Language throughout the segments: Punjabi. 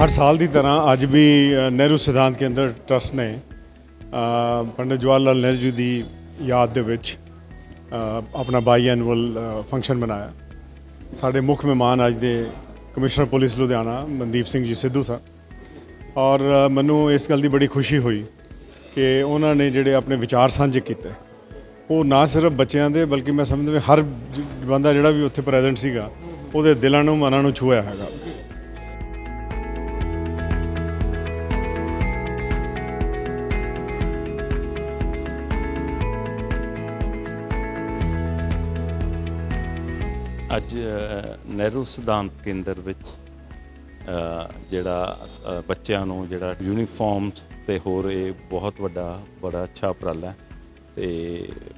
हर साल की तरह अज भी नेहरू सिद्धांत केंद्र ट्रस्ट ने पंडित जवाहर लाल नेहरू जी की याद दे विच अपना बाई एनुअल फंक्शन मनाया। साढ़े मुख्य मेहमान अज दे कमिश्नर पुलिस लुधियाना मनदीप सिंह जी सिद्धू सा और मैनू इस गल की बड़ी खुशी हुई कि उन्होंने जिहड़े अपने विचार सांझे किए वो ना सिर्फ बच्चों के बल्कि मैं समझदा हर बंदा जिहड़ा भी उत्थे प्रेजेंट सीगा उहदे दिलां नूं मनां नूं छूया हैगा। ਅੱਜ ਨਹਿਰੂ ਸਿਧਾਂਤ ਕੇਂਦਰ ਵਿੱਚ ਜਿਹੜਾ ਬੱਚਿਆਂ ਨੂੰ ਜਿਹੜਾ ਯੂਨੀਫਾਰਮਸ ਤੇ ਹੋਰ ਇਹ ਬਹੁਤ ਬੜਾ ਅੱਛਾ ਉਪਰਾਲਾ ਹੈ ਤੇ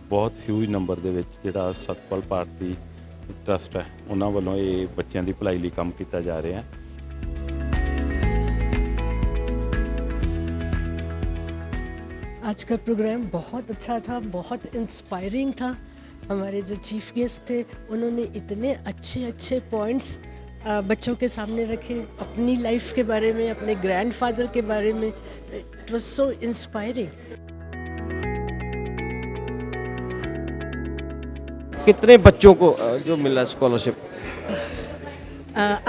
ਬਹੁਤ ਹਿਊਜ ਨੰਬਰ ਦੇ ਵਿੱਚ ਜਿਹੜਾ ਸਤਪਾਲ ਭਾਰਤੀ ਟਰਸਟ ਹੈ ਉਹਨਾਂ ਵੱਲੋਂ ਇਹ ਬੱਚਿਆਂ ਦੀ ਭਲਾਈ ਲਈ ਕੰਮ ਕੀਤਾ ਜਾ ਰਿਹਾ ਹੈ। आज का प्रोग्राम बहुत अच्छा था, बहुत इंस्पायरिंग था। हमारे जो चीफ गेस्ट थे उन्होंने इतने अच्छे पॉइंट्स बच्चों के सामने रखे, अपनी लाइफ के बारे में, अपने ग्रैंडफादर के बारे में। It was so inspiring. कितने बच्चों को जो मिला स्कॉलरशिप?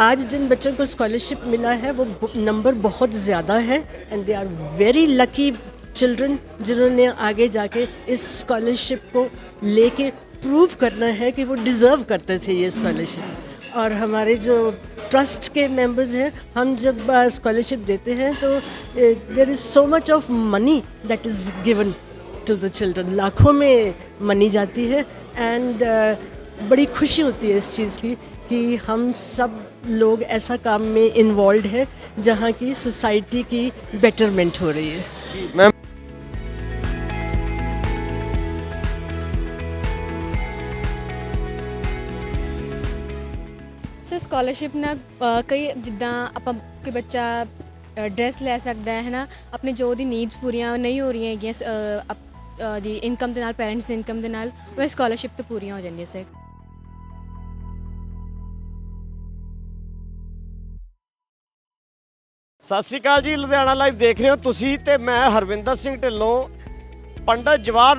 आज जिन बच्चों को स्कॉलरशिप मिला है वो नंबर बहुत ज़्यादा है and they are very lucky children जिन्होंने आगे जाके इस स्कॉलरशिप को लेके प्रूव करना है कि वो डिज़र्व करते थे ये स्कॉलरशिप। और हमारे जो ट्रस्ट के मेंबर्स हैं, हम जब स्कॉलरशिप देते हैं तो there is so much of money that is given to the children. लाखों में मनी जाती है एंड बड़ी खुशी होती है इस चीज़ की कि हम सब लोग ऐसा काम में इन्वॉल्व है जहाँ की सोसाइटी की बेटरमेंट हो रही है। मैम ਸਰ ਸਕਾਲਰਸ਼ਿਪ ਨਾਲ ਕਈ ਜਿੱਦਾਂ ਆਪਾਂ ਕੋਈ ਬੱਚਾ ਡਰੈਸ ਲੈ ਸਕਦਾ ਹੈ ਨਾ, ਆਪਣੇ ਜੋ ਉਹਦੀ ਨੀਡਸ ਪੂਰੀਆਂ ਨਹੀਂ ਹੋ ਰਹੀਆਂ ਹੈਗੀਆਂ ਦੀ ਇਨਕਮ ਦੇ ਨਾਲ, ਪੈਰੈਂਟਸ ਦੀ ਇਨਕਮ ਦੇ ਨਾਲ, ਉਹ ਸਕਾਲਰਸ਼ਿਪ ਤੋਂ ਪੂਰੀਆਂ ਹੋ ਜਾਂਦੀਆਂ ਸਰ। ਸਤਿ ਸ਼੍ਰੀ ਅਕਾਲ ਜੀ, ਲੁਧਿਆਣਾ ਲਾਈਵ ਦੇਖ ਰਹੇ ਹੋ ਤੁਸੀਂ ਤੇ ਮੈਂ ਹਰਵਿੰਦਰ ਸਿੰਘ ਢਿੱਲੋਂ। ਪੰਡਿਤ ਜਵਾਹਰ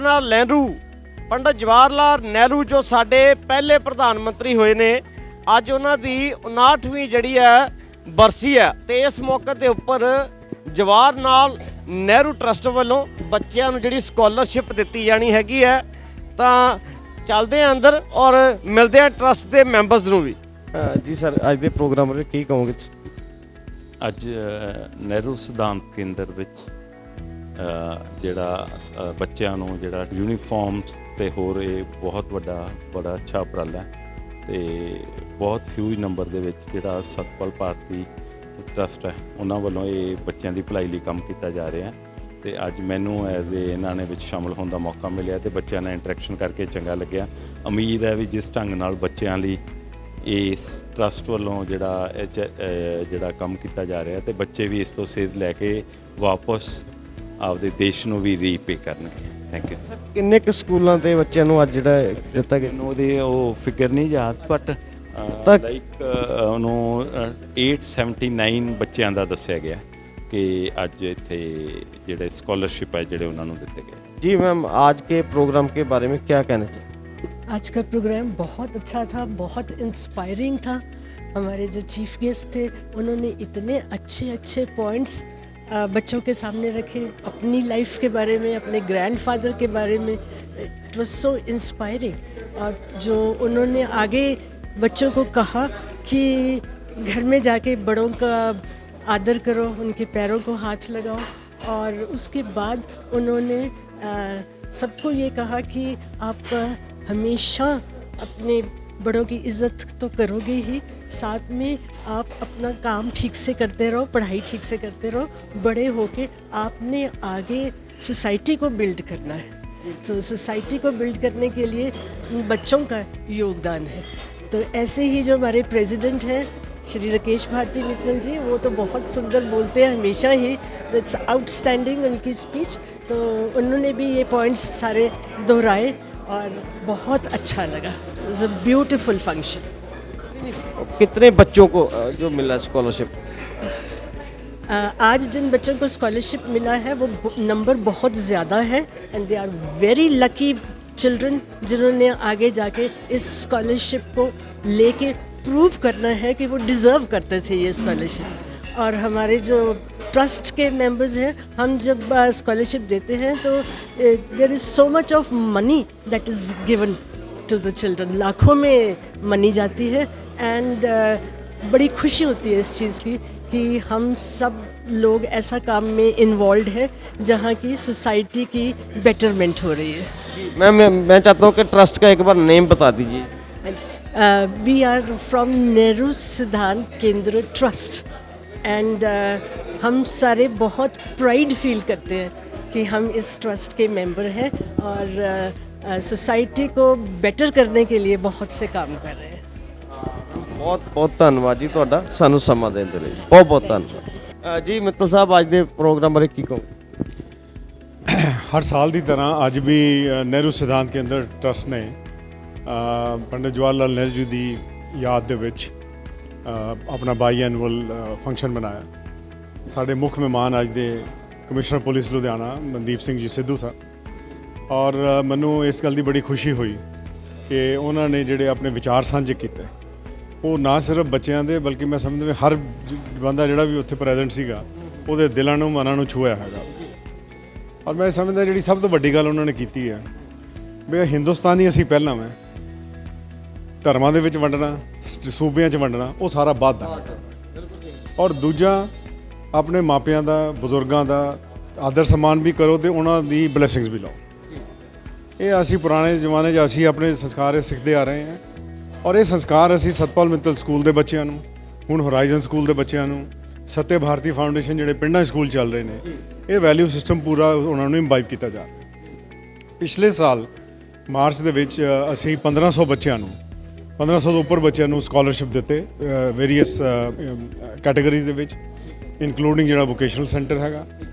ਲਾਲ ਨਹਿਰੂ ਜੋ ਸਾਡੇ ਪਹਿਲੇ ਪ੍ਰਧਾਨ ਮੰਤਰੀ ਹੋਏ ਨੇ, ਅੱਜ ਉਹਨਾਂ ਦੀ 59ਵੀਂ ਜਿਹੜੀ ਹੈ ਬਰਸੀ ਹੈ ਤੇ ਇਸ ਮੌਕੇ ਦੇ ਉੱਪਰ ਜਵਾਹਰ ਲਾਲ ਨਹਿਰੂ ਟਰਸਟ ਵੱਲੋਂ ਬੱਚਿਆਂ ਨੂੰ ਜਿਹੜੀ ਸਕਾਲਰਸ਼ਿਪ ਦਿੱਤੀ ਜਾਣੀ ਹੈਗੀ ਹੈ। ਤਾਂ ਚੱਲਦੇ ਆ ਅੰਦਰ ਔਰ ਮਿਲਦੇ ਆ ਟਰਸਟ ਦੇ ਮੈਂਬਰਸ ਨੂੰ ਵੀ। ਜੀ ਸਰ, ਅੱਜ ਦੇ ਪ੍ਰੋਗਰਾਮ ਬਾਰੇ ਕੀ ਕਹੋਗੇ? ਅੱਜ ਨਹਿਰੂ ਸਿਧਾਂਤ ਕੇਂਦਰ ਵਿੱਚ ਜਿਹੜਾ ਬੱਚਿਆਂ ਨੂੰ ਜਿਹੜਾ ਯੂਨੀਫਾਰਮਸ ਤੇ ਹੋਰ ਇਹ ਬਹੁਤ ਬੜਾ ਅੱਛਾ ਉਪਰਾਲਾ ਹੈ ਤੇ ਬਹੁਤ ਹਿਊਜ ਨੰਬਰ ਦੇ ਵਿੱਚ ਜਿਹੜਾ ਸਤਪਾਲ ਭਾਰਤੀ ਟਰਸਟ ਹੈ ਉਹਨਾਂ ਵੱਲੋਂ ਇਹ ਬੱਚਿਆਂ ਦੀ ਭਲਾਈ ਲਈ ਕੰਮ ਕੀਤਾ ਜਾ ਰਿਹਾ ਹੈ। ਤੇ ਅੱਜ ਮੈਨੂੰ ਐਜ਼ ਇਹਨਾਂ ਨੇ ਵਿੱਚ ਸ਼ਾਮਲ ਹੋਣ ਦਾ ਮੌਕਾ ਮਿਲਿਆ ਤੇ ਬੱਚਿਆਂ ਨਾਲ ਇੰਟਰੈਕਸ਼ਨ ਕਰਕੇ ਚੰਗਾ ਲੱਗਿਆ। ਉਮੀਦ ਹੈ ਵੀ ਜਿਸ ਢੰਗ ਨਾਲ ਬੱਚਿਆਂ ਲਈ ਇਸ ਟਰਸਟ ਵੱਲੋਂ ਜਿਹੜਾ ਕੰਮ ਕੀਤਾ ਜਾ ਰਿਹਾ ਤੇ ਬੱਚੇ ਵੀ ਇਸ ਤੋਂ ਸੇਧ ਲੈ ਕੇ ਵਾਪਸ ਆਪਦੇ ਦੇਸ਼ ਨੂੰ ਵੀ ਰੀਪੇ ਕਰਨਗੇ। Thank you sir. ਕਿੰਨੇ ਕੁ ਸਕੂਲਾਂ ਦੇ ਬੱਚਿਆਂ ਨੂੰ ਅੱਜ ਜਿਹੜਾ ਦਿੱਤਾ ਗਿਆ? ਉਹਦੇ ਉਹ ਫਿਗਰ ਨਹੀਂ ਯਾਦ, ਬਟ ਲਾਈਕ ਉਹਨੂੰ 879 ਬੱਚਿਆਂ ਦਾ ਦੱਸਿਆ ਗਿਆ ਕਿ ਅੱਜ ਇੱਥੇ ਜਿਹੜੇ ਸਕਾਲਰਸ਼ਿਪ ਹੈ ਜਿਹੜੇ ਉਹਨਾਂ ਨੂੰ ਦਿੱਤੇ ਗਏ। जी मैम, आज के प्रोग्राम के बारे में क्या कहना चाहिए? आज का प्रोग्राम बहुत अच्छा था, बहुत इंस्पायरिंग था। हमारे जो चीफ गेस्ट थे उन्होंने इतने अच्छे पॉइंट्स बच्चों के सामने रखे, अपनी लाइफ के बारे में, अपने ग्रैंडफादर के बारे में। It was so inspiring. और जो उन्होंने आगे बच्चों को कहा कि घर में जाके बड़ों का आदर करो, उनके पैरों को हाथ लगाओ। और उसके बाद उन्होंने सबको ये कहा कि आप हमेशा अपने बड़ों की इज़्ज़त तो करोगे ही, साथ में आप अपना काम ठीक से करते रहो, पढ़ाई ठीक से करते रहो। बड़े होके आपने आगे सोसाइटी को बिल्ड करना है, तो सोसाइटी को बिल्ड करने के लिए बच्चों का योगदान है। तो ऐसे ही जो हमारे प्रेसिडेंट हैं श्री राकेश भारती मित्तल जी, वो तो बहुत सुंदर बोलते हैं हमेशा ही। इट्स आउटस्टैंडिंग उनकी स्पीच। तो उन्होंने भी ये पॉइंट्स सारे दोहराए और बहुत अच्छा लगा। It's a beautiful function. कितने बच्चों को जो मिला स्कॉलरशिप? आज जिन बच्चों को स्कॉलरशिप मिला है वो नंबर बहुत ज़्यादा है and they are very lucky children जिन्होंने आगे जाके इस स्कॉलरशिप को लेके प्रूव करना है कि वो डिज़र्व करते थे ये स्कॉलरशिप। और हमारे जो ट्रस्ट के मेंबर्स हैं, हम जब स्कॉलरशिप देते हैं तो there is so much of money that is given to the children, लाखों में मनी जाती है एंड बड़ी खुशी होती है इस चीज़ की कि हम सब लोग ऐसा काम में इन्वॉल्व है जहाँ की सोसाइटी की बेटरमेंट हो रही है। मैं चाहता हूँ कि ट्रस्ट का एक बार नेम बता दीजिए। वी आर फ्रॉम नेहरू सिद्धांत केंद्र ट्रस्ट एंड हम सारे बहुत प्राइड फील करते हैं कि हम इस ट्रस्ट के मेंबर हैं और सोसाइटी को बेटर करने के लिए बहुत से काम कर रहे हैं। ਬਹੁਤ ਬਹੁਤ ਧੰਨਵਾਦ ਜੀ ਤੁਹਾਡਾ ਸਾਨੂੰ ਸਮਾਂ ਦੇਣ ਦੇ ਲਈ, ਬਹੁਤ ਬਹੁਤ ਧੰਨਵਾਦ ਜੀ। ਮਿੱਤਲ ਸਾਹਿਬ, ਅੱਜ ਦੇ ਪ੍ਰੋਗਰਾਮ ਬਾਰੇ ਕੀ ਕਹੋ? ਹਰ ਸਾਲ ਦੀ ਤਰ੍ਹਾਂ ਅੱਜ ਵੀ ਨਹਿਰੂ ਸਿਧਾਂਤ ਕੇਂਦਰ ਟਰਸਟ ਨੇ ਪੰਡਿਤ ਜਵਾਹਰ ਲਾਲ ਨਹਿਰੂ ਜੀ ਦੀ ਯਾਦ ਦੇ ਵਿੱਚ ਆਪਣਾ ਬਾਈ ਐਨੂਅਲ ਫੰਕਸ਼ਨ ਮਨਾਇਆ। ਸਾਡੇ ਮੁੱਖ ਮਹਿਮਾਨ ਅੱਜ ਦੇ ਕਮਿਸ਼ਨਰ ਪੁਲਿਸ ਲੁਧਿਆਣਾ ਮਨਦੀਪ ਸਿੰਘ ਜੀ ਸਿੱਧੂ ਸਾਹਿਬ, ਔਰ ਮੈਨੂੰ ਇਸ ਗੱਲ ਦੀ ਬੜੀ ਖੁਸ਼ੀ ਹੋਈ ਕਿ ਉਹਨਾਂ ਨੇ ਜਿਹੜੇ ਆਪਣੇ ਵਿਚਾਰ ਸਾਂਝੇ ਕੀਤੇ ਉਹ ਨਾ ਸਿਰਫ ਬੱਚਿਆਂ ਦੇ ਬਲਕਿ ਮੈਂ ਸਮਝਦਾ ਹਰ ਬੰਦਾ ਜਿਹੜਾ ਵੀ ਉੱਥੇ ਪ੍ਰੈਜ਼ੈਂਟ ਸੀਗਾ ਉਹਦੇ ਦਿਲਾਂ ਨੂੰ ਮਨਾਂ ਨੂੰ ਛੂਹਿਆ ਹੈਗਾ। ਔਰ ਮੈਂ ਸਮਝਦਾ ਜਿਹੜੀ ਸਭ ਤੋਂ ਵੱਡੀ ਗੱਲ ਉਹਨਾਂ ਨੇ ਕੀਤੀ ਹੈ ਵੀ ਹਿੰਦੁਸਤਾਨੀ ਅਸੀਂ ਪਹਿਲਾਂ ਮੈਂ ਧਰਮਾਂ ਦੇ ਵਿੱਚ ਵੰਡਣਾ, ਸੂਬਿਆਂ 'ਚ ਵੰਡਣਾ ਉਹ ਸਾਰਾ ਬਾਅਦ ਦਾ। ਔਰ ਦੂਜਾ ਆਪਣੇ ਮਾਪਿਆਂ ਦਾ, ਬਜ਼ੁਰਗਾਂ ਦਾ ਆਦਰ ਸਨਮਾਨ ਵੀ ਕਰੋ ਅਤੇ ਉਹਨਾਂ ਦੀ ਬਲੈਸਿੰਗਸ ਵੀ ਲਓ। ਇਹ ਅਸੀਂ ਪੁਰਾਣੇ ਜ਼ਮਾਨੇ 'ਚ ਅਸੀਂ ਆਪਣੇ ਸੰਸਕਾਰ ਇਹ ਸਿੱਖਦੇ ਆ ਰਹੇ ਹਾਂ ਔਰ ਇਹ ਸੰਸਕਾਰ ਅਸੀਂ ਸਤਪਾਲ ਮਿੱਤਲ ਸਕੂਲ ਦੇ ਬੱਚਿਆਂ ਨੂੰ, ਹੁਣ ਹੋਰਾਈਜ਼ਨ ਸਕੂਲ ਦੇ ਬੱਚਿਆਂ ਨੂੰ, ਸੱਤਿਆ ਭਾਰਤੀ ਫਾਊਂਡੇਸ਼ਨ ਜਿਹੜੇ ਪਿੰਡਾਂ ਸਕੂਲ ਚੱਲ ਰਹੇ ਨੇ, ਇਹ ਵੈਲਿਊ ਸਿਸਟਮ ਪੂਰਾ ਉਹਨਾਂ ਨੂੰ ਇੰਬਾਈਬ ਕੀਤਾ ਜਾ ਰਿਹਾ। ਪਿਛਲੇ ਸਾਲ ਮਾਰਚ ਦੇ ਵਿੱਚ ਅਸੀਂ 1500 ਬੱਚਿਆਂ ਨੂੰ 1500 ਤੋਂ ਉੱਪਰ ਬੱਚਿਆਂ ਨੂੰ ਸਕਾਲਰਸ਼ਿਪ ਦਿੱਤੇ ਵੇਰੀਅਸ ਕੈਟਾਗਰੀਜ਼ ਦੇ ਵਿੱਚ, ਇਨਕਲੂਡਿੰਗ ਜਿਹੜਾ ਵੋਕੇਸ਼ਨਲ ਸੈਂਟਰ ਹੈਗਾ।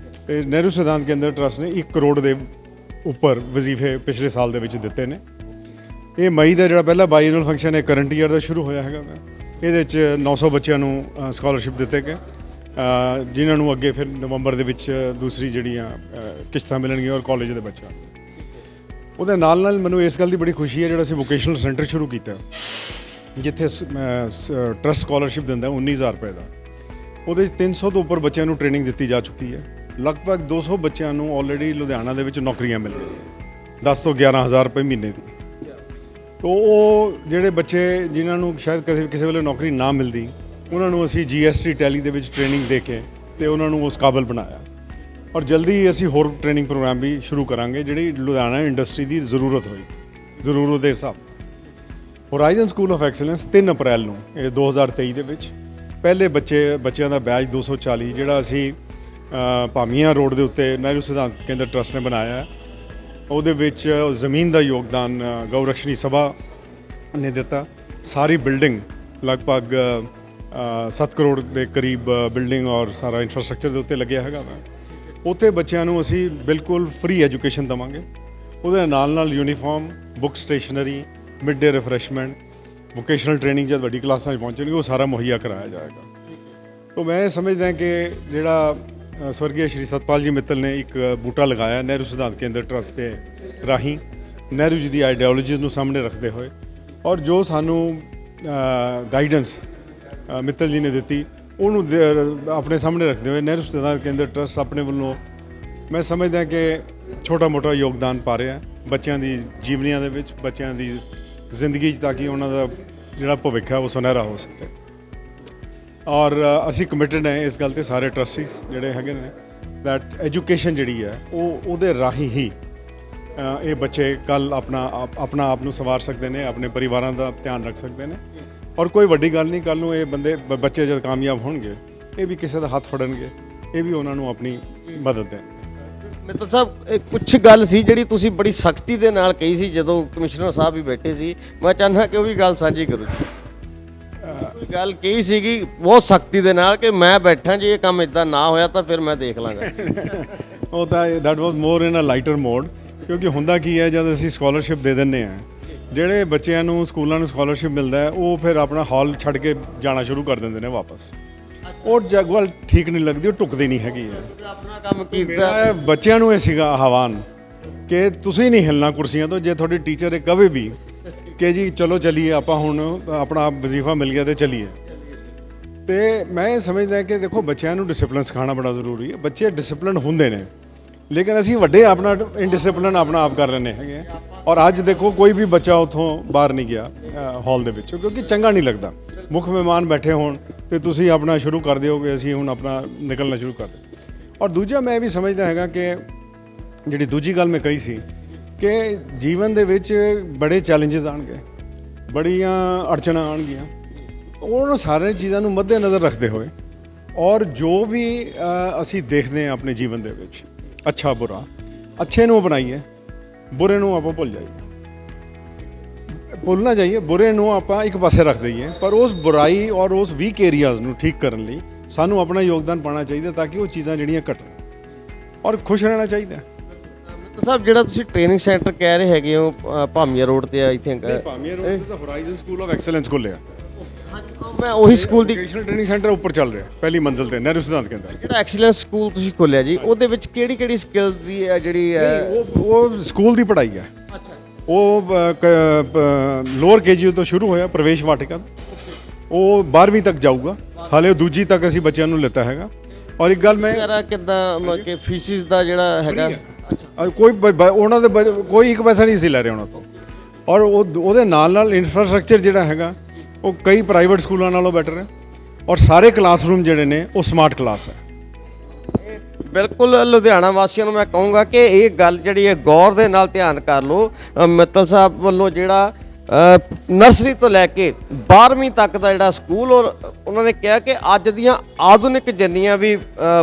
ਤੇ ਨਹਿਰੂ ਸਿਧਾਂਤ ਕੇਂਦਰ ਟਰਸਟ ਨੇ 1 ਕਰੋੜ ਦੇ ਉੱਪਰ ਵਜ਼ੀਫੇ ਪਿਛਲੇ ਸਾਲ ਦੇ ਵਿੱਚ ਦਿੱਤੇ ਨੇ। ਇਹ ਮਈ ਦਾ ਜਿਹੜਾ ਪਹਿਲਾ ਬਾਈਐਨੂਅਲ ਫੰਕਸ਼ਨ ਹੈ ਕਰੰਟ ਈਅਰ ਦਾ ਸ਼ੁਰੂ ਹੋਇਆ ਹੈਗਾ। ਇਹਦੇ 'ਚ 900 ਬੱਚਿਆਂ ਨੂੰ ਸਕਾਲਰਸ਼ਿਪ ਦਿੱਤੇ ਗਏ ਜਿਨ੍ਹਾਂ ਨੂੰ ਅੱਗੇ ਫਿਰ ਨਵੰਬਰ ਦੇ ਵਿੱਚ ਦੂਸਰੀ ਜਿਹੜੀਆਂ ਕਿਸ਼ਤਾਂ ਮਿਲਣਗੀਆਂ ਔਰ ਕਾਲਜ ਦੇ ਬੱਚਿਆਂ ਨੂੰ। ਉਹਦੇ ਨਾਲ ਨਾਲ ਮੈਨੂੰ ਇਸ ਗੱਲ ਦੀ ਬੜੀ ਖੁਸ਼ੀ ਹੈ ਜਿਹੜਾ ਅਸੀਂ ਵੋਕੇਸ਼ਨਲ ਸੈਂਟਰ ਸ਼ੁਰੂ ਕੀਤਾ ਜਿੱਥੇ ਟਰਸਟ ਸਕਾਲਰਸ਼ਿਪ ਦਿੰਦਾ 19,000 ਰੁਪਏ ਦਾ। ਉਹਦੇ 'ਚ 300 ਤੋਂ ਉੱਪਰ ਬੱਚਿਆਂ ਨੂੰ ਟ੍ਰੇਨਿੰਗ ਦਿੱਤੀ ਜਾ ਚੁੱਕੀ ਹੈ। ਲਗਭਗ 200 ਬੱਚਿਆਂ ਨੂੰ ਆਲਰੇਡੀ ਲੁਧਿਆਣਾ ਦੇ ਵਿੱਚ ਨੌਕਰੀਆਂ ਮਿਲ ਗਈਆਂ 10 ਤੋਂ 11,000 ਰੁਪਏ ਮਹੀਨੇ ਦੀ। ਤੋ ਉਹ ਜਿਹੜੇ ਬੱਚੇ ਜਿਨ੍ਹਾਂ ਨੂੰ ਸ਼ਾਇਦ ਕਿਸੇ ਵੇਲੇ ਨੌਕਰੀ ਨਾ ਮਿਲਦੀ ਉਹਨਾਂ ਨੂੰ ਅਸੀਂ GST ਟੈਲੀ ਦੇ ਵਿੱਚ ਟ੍ਰੇਨਿੰਗ ਦੇ ਕੇ ਤੇ ਉਹਨਾਂ ਨੂੰ ਉਸ ਕਾਬਲ ਬਣਾਇਆ। ਔਰ ਜਲਦੀ ਅਸੀਂ ਹੋਰ ਟ੍ਰੇਨਿੰਗ ਪ੍ਰੋਗਰਾਮ ਵੀ ਸ਼ੁਰੂ ਕਰਾਂਗੇ ਜਿਹੜੀ ਲੁਧਿਆਣਾ ਇੰਡਸਟਰੀ ਦੀ ਜ਼ਰੂਰਤ ਦੇ ਹਿਸਾਬ। ਹੋਰਾਈਜ਼ਨ ਸਕੂਲ ਆਫ ਐਕਸਲੈਂਸ 3 ਅਪ੍ਰੈਲ ਨੂੰ ਇਹ 2023 ਦੇ ਵਿੱਚ ਪਹਿਲੇ ਬੱਚਿਆਂ ਦਾ ਬੈਚ 240 ਜਿਹੜਾ ਅਸੀਂ ਭਾਮੀਆਂ ਰੋਡ ਦੇ ਉੱਤੇ ਨਹਿਰੂ ਸਿਧਾਂਤ ਕੇਂਦਰ ਟਰਸਟ ਨੇ ਬਣਾਇਆ। ਉਹਦੇ ਵਿੱਚ ਜ਼ਮੀਨ ਦਾ ਯੋਗਦਾਨ ਗਊਰਕਸ਼ਨੀ ਸਭਾ ਨੇ ਦਿੱਤਾ। ਸਾਰੀ ਬਿਲਡਿੰਗ ਲਗਭਗ 7 ਕਰੋੜ ਦੇ ਕਰੀਬ ਬਿਲਡਿੰਗ ਔਰ ਸਾਰਾ ਇਨਫਰਾਸਟ੍ਰਕਚਰ ਦੇ ਉੱਤੇ ਲੱਗਿਆ ਹੈਗਾ ਵਾ। ਉੱਥੇ ਬੱਚਿਆਂ ਨੂੰ ਅਸੀਂ ਬਿਲਕੁਲ ਫ੍ਰੀ ਐਜੂਕੇਸ਼ਨ ਦੇਵਾਂਗੇ। ਉਹਦੇ ਨਾਲ uniform, book, stationery, mid day refreshment, vocational training ਜਦ ਵੱਡੀ ਕਲਾਸਾਂ 'ਚ ਪਹੁੰਚਣਗੇ ਉਹ ਸਾਰਾ ਮੁਹੱਈਆ ਕਰਾਇਆ ਜਾਏਗਾ। ਤਾਂ ਮੈਂ ਸਮਝਦਾ ਕਿ ਜਿਹੜਾ ਸਵਰਗੀ ਸ਼੍ਰੀ ਸਤਪਾਲ ਜੀ ਮਿੱਤਲ ਨੇ ਇੱਕ ਬੂਟਾ ਲਗਾਇਆ ਨਹਿਰੂ ਸਿਧਾਂਤ ਕੇਂਦਰ ਟਰਸਟ ਦੇ ਰਾਹੀਂ ਨਹਿਰੂ ਜੀ ਦੀ ਆਈਡੀਓਲੋਜੀਜ਼ ਨੂੰ ਸਾਹਮਣੇ ਰੱਖਦੇ ਹੋਏ ਔਰ ਜੋ ਸਾਨੂੰ ਗਾਈਡੈਂਸ ਮਿੱਤਲ ਜੀ ਨੇ ਦਿੱਤੀ ਉਹਨੂੰ ਆਪਣੇ ਸਾਹਮਣੇ ਰੱਖਦੇ ਹੋਏ ਨਹਿਰੂ ਸਿਧਾਂਤ ਕੇਂਦਰ ਟਰਸਟ ਆਪਣੇ ਵੱਲੋਂ ਮੈਂ ਸਮਝਦਾ ਕਿ ਛੋਟਾ ਮੋਟਾ ਯੋਗਦਾਨ ਪਾ ਰਿਹਾ ਬੱਚਿਆਂ ਦੀ ਜੀਵਨੀਆਂ ਦੇ ਵਿੱਚ, ਬੱਚਿਆਂ ਦੀ ਜ਼ਿੰਦਗੀ 'ਚ, ਤਾਂ ਕਿ ਉਹਨਾਂ ਦਾ ਜਿਹੜਾ ਭਵਿੱਖ ਹੈ ਉਹ ਸੁਨਹਿਰਾ ਹੋ ਸਕੇ। ਔਰ ਅਸੀਂ ਕਮਿਟਡ ਹੈ ਇਸ ਗੱਲ 'ਤੇ ਸਾਰੇ ਟਰਸਟੀਜ਼ ਜਿਹੜੇ ਹੈਗੇ ਨੇ ਦੈਟ ਐਜੂਕੇਸ਼ਨ ਜਿਹੜੀ ਹੈ ਉਹਦੇ ਰਾਹੀਂ ਹੀ ਇਹ ਬੱਚੇ ਕੱਲ੍ਹ ਆਪਣਾ ਆਪ ਨੂੰ ਸੰਵਾਰ ਸਕਦੇ ਨੇ, ਆਪਣੇ ਪਰਿਵਾਰਾਂ ਦਾ ਧਿਆਨ ਰੱਖ ਸਕਦੇ ਨੇ। ਔਰ ਕੋਈ ਵੱਡੀ ਗੱਲ ਨਹੀਂ, ਕੱਲ੍ਹ ਨੂੰ ਇਹ ਬੱਚੇ ਜਦ ਕਾਮਯਾਬ ਹੋਣਗੇ ਇਹ ਵੀ ਕਿਸੇ ਦਾ ਹੱਥ ਫੜਨਗੇ, ਇਹ ਵੀ ਉਹਨਾਂ ਨੂੰ ਆਪਣੀ ਮਦਦ ਦੇਣਗੇ। ਮਿੱਤਲ ਸਾਹਿਬ, ਕੁਛ ਗੱਲ ਸੀ ਜਿਹੜੀ ਤੁਸੀਂ ਬੜੀ ਸਖਤੀ ਦੇ ਨਾਲ ਕਹੀ ਸੀ ਜਦੋਂ ਕਮਿਸ਼ਨਰ ਸਾਹਿਬ ਵੀ ਬੈਠੇ ਸੀ, ਮੈਂ ਚਾਹੁੰਦਾ ਕਿ ਉਹ ਵੀ ਗੱਲ ਸਾਂਝੀ ਕਰੋ। ਗੱਲ ਕਹੀ ਸੀਗੀ ਬਹੁਤ ਸਖਤੀ ਦੇ ਨਾਲ ਕਿ ਮੈਂ ਬੈਠਾ, ਜੇ ਇਹ ਕੰਮ ਇਦਾਂ ਨਾ ਹੋਇਆ ਤਾਂ ਫਿਰ ਮੈਂ ਦੇਖ ਲਾਂਗਾ। ਉਹ ਤਾਂ that was more in a lighter mode, ਕਿਉਂਕਿ ਹੁੰਦਾ ਕੀ ਹੈ ਜਦ ਅਸੀਂ ਸਕਾਲਰਸ਼ਿਪ ਦੇ ਦਿੰਦੇ ਹਾਂ, ਜਿਹੜੇ ਬੱਚਿਆਂ ਨੂੰ ਸਕੂਲਾਂ ਨੂੰ ਸਕਾਲਰਸ਼ਿਪ ਮਿਲਦਾ ਹੈ ਉਹ ਫਿਰ ਆਪਣਾ ਹਾਲ ਛੱਡ ਕੇ ਜਾਣਾ ਸ਼ੁਰੂ ਕਰ ਦਿੰਦੇ ਨੇ ਵਾਪਸ। ਉਹ ਜੱਗ ਵੱਲ ਠੀਕ ਨਹੀਂ ਲੱਗਦੀ, ਉਹ ਟੁਕਦੀ ਨਹੀਂ ਹੈਗੀ ਹੈ। ਆਪਣਾ ਕੰਮ ਕੀਤਾ ਮੇਰਾ ਬੱਚਿਆਂ ਨੂੰ ਇਹ ਸੀਗਾ ਆਹਵਾਨ ਕਿ ਤੁਸੀਂ ਨਹੀਂ ਹਿਲਣਾ ਕੁਰਸੀਆਂ ਤੋਂ। ਜੇ ਤੁਹਾਡੀ ਟੀਚਰ ਇਹ ਕਵੇ ਵੀ ਕਿ ਜੀ ਚਲੋ ਚਲੀਏ, ਆਪਾਂ ਹੁਣ ਆਪਣਾ ਵਜ਼ੀਫਾ ਮਿਲ ਗਿਆ ਤੇ ਚਲੀਏ, ਤੇ ਮੈਂ ਇਹ ਸਮਝਦਾ ਕਿ ਦੇਖੋ ਬੱਚਿਆਂ ਨੂੰ ਡਿਸਪਲਿਨ ਸਿਖਾਉਣਾ ਬੜਾ ਜ਼ਰੂਰੀ ਹੈ। ਬੱਚੇ ਡਿਸਪਲਿਨ ਹੁੰਦੇ ਨੇ, ਲੇਕਿਨ ਅਸੀਂ ਵੱਡੇ ਆਪਣਾ ਇਨਡਿਸਪਲਿਨ ਆਪਣਾ ਆਪ ਕਰ ਲੈਂਦੇ ਹੈਗੇ। ਔਰ ਅੱਜ ਦੇਖੋ ਕੋਈ ਵੀ ਬੱਚਾ ਉੱਥੋਂ ਬਾਹਰ ਨਹੀਂ ਗਿਆ ਹਾਲ ਦੇ ਵਿੱਚੋਂ, ਕਿਉਂਕਿ ਚੰਗਾ ਨਹੀਂ ਲੱਗਦਾ ਮੁੱਖ ਮਹਿਮਾਨ ਬੈਠੇ ਹੋਣ ਤੇ ਤੁਸੀਂ ਆਪਣਾ ਸ਼ੁਰੂ ਕਰ ਦਿਓਗੇ, ਅਸੀਂ ਹੁਣ ਆਪਣਾ ਨਿਕਲਣਾ ਸ਼ੁਰੂ ਕਰ ਦਿਓ। ਔਰ ਦੂਜਾ ਮੈਂ ਵੀ ਸਮਝਦਾ ਹੈਗਾ ਕਿ ਜਿਹੜੀ ਦੂਜੀ ਗੱਲ ਮੈਂ ਕਹੀ ਸੀ ਕਿ ਜੀਵਨ ਦੇ ਵਿੱਚ ਬੜੇ ਚੈਲੰਜਸ ਆਉਣਗੇ, ਬੜੀਆਂ ਅੜਚਣਾਂ ਆਉਣਗੀਆਂ, ਉਹਨਾਂ ਸਾਰੇ ਚੀਜ਼ਾਂ ਨੂੰ ਮੱਦੇ ਨਜ਼ਰ ਰੱਖਦੇ ਹੋਏ ਔਰ ਜੋ ਵੀ ਅਸੀਂ ਦੇਖਦੇ ਹਾਂ ਆਪਣੇ ਜੀਵਨ ਦੇ ਵਿੱਚ ਅੱਛਾ ਬੁਰਾ, ਅੱਛੇ ਨੂੰ ਅਪਣਾਈਏ, ਬੁਰੇ ਨੂੰ ਆਪਾਂ ਭੁੱਲ ਜਾਈਏ, ਭੁੱਲ ਨਾ ਜਾਈਏ, ਬੁਰੇ ਨੂੰ ਆਪਾਂ ਇੱਕ ਪਾਸੇ ਰੱਖ ਦਈਏ। ਪਰ ਉਸ ਬੁਰਾਈ ਔਰ ਉਸ ਵੀਕ ਏਰੀਆਜ਼ ਨੂੰ ਠੀਕ ਕਰਨ ਲਈ ਸਾਨੂੰ ਆਪਣਾ ਯੋਗਦਾਨ ਪਾਉਣਾ ਚਾਹੀਦਾ ਤਾਂ ਕਿ ਉਹ ਚੀਜ਼ਾਂ ਜਿਹੜੀਆਂ ਘਟਣ ਔਰ ਖੁਸ਼ ਰਹਿਣਾ ਚਾਹੀਦਾ। ਸਾਹਿਬ ਜਿਹੜਾ ਤੁਸੀਂ ਟ੍ਰੇਨਿੰਗ ਸੈਂਟਰ ਕਹਿ ਰਹੇ ਹੈਗੇ ਹੋ ਭਾਮੀਆ ਰੋਡ ਤੇ ਆਈ ਥਿੰਕ ਭਾਮੀਆ ਰੋਡ ਤੇ ਤਾਂ ਹੋਰਾਈਜ਼ਨ ਸਕੂਲ ਆਫ ਐਕਸਲੈਂਸ ਖੁੱਲਿਆ, ਮੈਂ ਉਹੀ ਸਕੂਲ ਦੀ ਵੋਕੇਸ਼ਨਲ ਟ੍ਰੇਨਿੰਗ ਸੈਂਟਰ ਉੱਪਰ ਚੱਲ ਰਿਹਾ ਪਹਿਲੀ ਮੰਜ਼ਿਲ ਤੇ ਨਹਿਰੂ ਸਿਧਾਂਤ ਕੇਂਦਰ। ਜਿਹੜਾ ਐਕਸੀਲੈਂਸ ਸਕੂਲ ਤੁਸੀਂ ਖੋਲਿਆ ਜੀ, ਉਹਦੇ ਵਿੱਚ ਕਿਹੜੀ ਕਿਹੜੀ ਸਕਿੱਲਸ ਦੀ ਹੈ ਜਿਹੜੀ ਉਹ ਸਕੂਲ ਦੀ ਪੜ੍ਹਾਈ ਹੈ। ਉਹ ਲੋਅਰ ਕੇਜੀ ਤੋਂ ਸ਼ੁਰੂ ਹੋਇਆ ਪ੍ਰਵੇਸ਼ ਵਾਟਿਕਾ, ਉਹ 12ਵੀਂ ਤੱਕ ਜਾਊਗਾ, ਹਾਲੇ ਦੂਜੀ ਤੱਕ ਅਸੀਂ ਬੱਚਿਆਂ ਨੂੰ ਲਿੱਤਾ ਹੈਗਾ। ਔਰ ਇੱਕ ਗੱਲ ਮੈਂ ਵਗੈਰਾ ਕਿੱਦਾਂ ਕਿ ਫੀਸਿਸ ਦਾ ਜਿਹੜਾ ਹੈਗਾ ਕੋਈ ਉਹਨਾਂ ਦੇ ਕੋਈ ਇੱਕ ਪੈਸਾ ਨਹੀਂ ਸੀ ਲੈ ਰਹੇ ਉਹਨਾਂ ਤੋਂ। ਔਰ ਉਹਦੇ ਨਾਲ ਇਨਫਰਾਸਟ੍ਰਕਚਰ ਜਿਹੜਾ ਹੈਗਾ ਉਹ ਕਈ ਪ੍ਰਾਈਵੇਟ ਸਕੂਲਾਂ ਨਾਲੋਂ ਬੈਟਰ ਹੈ। ਔਰ ਸਾਰੇ ਕਲਾਸਰੂਮ ਜਿਹੜੇ ਨੇ ਉਹ ਸਮਾਰਟ ਕਲਾਸ ਹੈ। ਬਿਲਕੁਲ ਲੁਧਿਆਣਾ ਵਾਸੀਆਂ ਨੂੰ ਮੈਂ ਕਹੂੰਗਾ ਕਿ ਇਹ ਗੱਲ ਜਿਹੜੀ ਹੈ ਗੌਰ ਦੇ ਨਾਲ ਧਿਆਨ ਕਰ ਲਓ। ਮਿੱਤਲ ਸਾਹਿਬ ਵੱਲੋਂ ਜਿਹੜਾ ਨਰਸਰੀ ਤੋਂ ਲੈ ਕੇ 12ਵੀਂ ਤੱਕ ਦਾ ਜਿਹੜਾ ਸਕੂਲ, ਔਰ ਉਹਨਾਂ ਨੇ ਕਿਹਾ ਕਿ ਅੱਜ ਦੀਆਂ ਆਧੁਨਿਕ ਜਿੰਨੀਆਂ ਵੀ